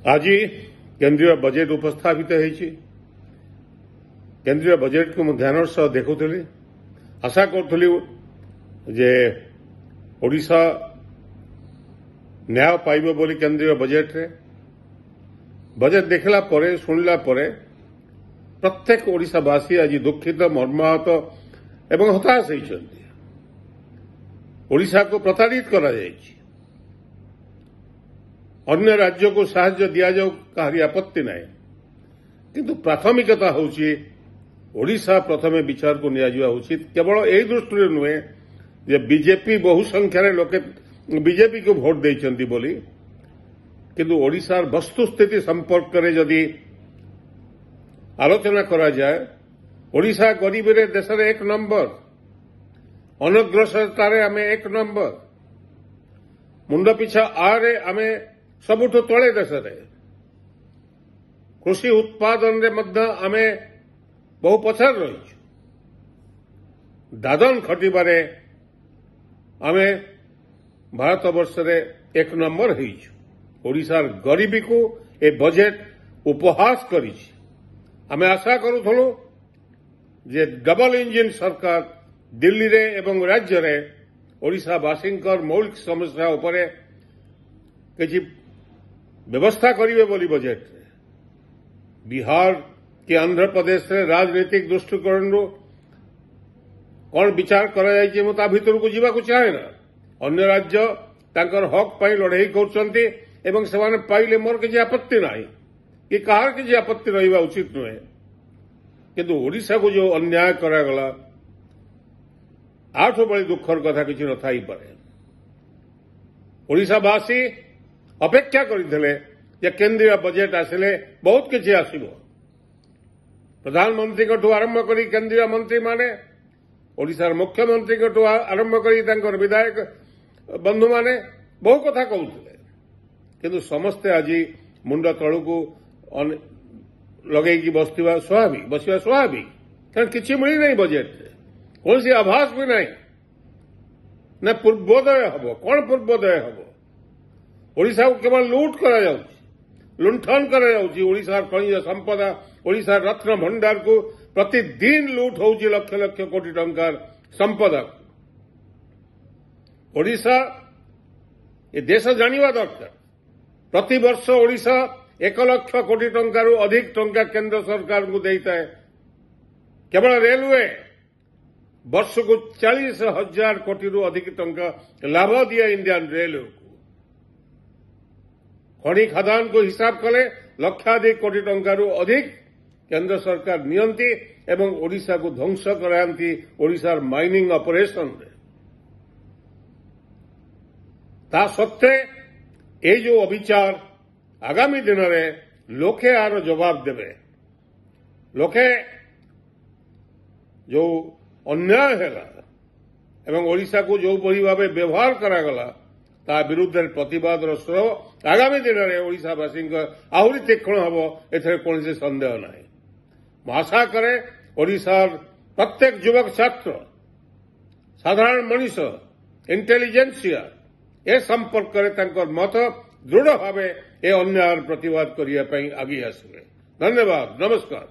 आज केंद्रीय बजेट उपस्थापित होती। केंद्रीय बजेट को ध्यान सह देखुली, आशा करुली जे ओडिशा न्याय पाइब बोली केंद्रीय बजेट रे। बजेट देखला परे सुनला परे प्रत्येक ओडिशावासी आज दुखित मर्माहत एवं हताश होती। ओडिशा को प्रताड़ित करा जायछि। अन्य राज्य को साहाय्य दिया जाऊ कहारी आपत्ति नहीं, किंतु प्राथमिकता होची ओडिशा प्रथमे विचार को निया जावा उचित। केवल एही दृष्टि नुहे जे बीजेपी बहु संख्यार लोके बीजेपी को भोट देइचंती बोली, किंतु ओडिशार वस्तुस्थिति संपर्क में जदि आलोचना करा जाए, ओडिशा गरीबी रे देश रे एक नंबर, अनग्रसरतारे आमे एक नंबर, मुंड पिछा आरे आमे सबुठु तले देश रे, कृषि उत्पादन रे मध्य आमे बहु पछार रही, दादन खटिबारे आमे भारत वर्ष रे एक नंबर होइछु। ओडिशार गरीबी को ए बजेट उपहास करिछि। आमे आशा करूथलु जे डबल इंजिन सरकार दिल्ली रे एवं राज्य रे ओडिशावासींकर मौलिक समस्या उपरे किछि व्यवस्था करिवे बोली बजेट रे। बिहार के आंध्र प्रदेश रे राजनीतिक दृष्टिकोण कौन विचार करा जायछि मु ता भितर को जीवा को चाहे ना। अन्य राज्य तांकर हक पाई लड़ाई करछन्ती एवं सेमाने पाइले मोर किछि आपत्ति नाही कि कहार किछि आपत्ति रहिबा उचित नुहे, किंतु ओडिशा को जो अन्याय करागला आठो बड़ी दुखर कथा किछि न थाई पारे। ओडिशावासी अपेक्षा करिथिले जे केंद्रीय बजेट आसिले बहुत किछि आसिबो। प्रधानमंत्री को आरंभ करी केंद्रीय मंत्री माने, ओडिशार मुख्यमंत्री को आरंभ करी तांकर विधायक बंधु माने बहु कथा कहउथिले, किंतु समस्ते आज मुंड तळुकु लगेगी बसिबा स्वाभाविक कारण किछि मिली नहीं बजेट रे, कौन सी आभास भी नहीं न पूर्वोदय हबो। कौन पूर्वोदय हबो? ओडिशा को केवल लूट करा जाउछि, लुंठन करा जाउछि। ओडिशार खनिज संपदा, ओडिशार रत्न भंडार को प्रतिदिन लूट होउछि लक्ष लक्ष कोटी टंकार संपदा। ओडिशा ए देश जानिबा दरकार, प्रति वर्ष ओडिशा 1 लाख कोटी टंकार अधिक टंका केंद्र सरकार को देता है। केवल रेलवे वर्ष को 40,000 कोटी रु अधिक टंका लाभ दिया इंडियन रेलवे को। खनि खदान को हिसाब कले लक्षाधिक कोटी टंकार अधिक केंद्र सरकार नियंती एवं ओडिशा को ध्वंस कराती ओडिशार माइनिंग ऑपरेशन रे। ता सत्वे ये जो अविचार आगामी दिन में लोके आर जवाब देवे। लोके जो अन्याय है एवं ओडिशा को जो बड़ी भाव व्यवहार करागला ता विरुद्ध प्रतिवाद स्वर आगामी दिन में ओडिशावासी आहरी तीक्ष्ण हम एथरे कौन संदेह नहीं। आशा करे ओडिशार प्रत्येक युवक छात्र, साधारण मनीष, इंटेलिजेंसिया ए संपर्क में मत दृढ़ भाव ए अन्याय प्रतिवाद करने आगे आसवे। धन्यवाद, नमस्कार।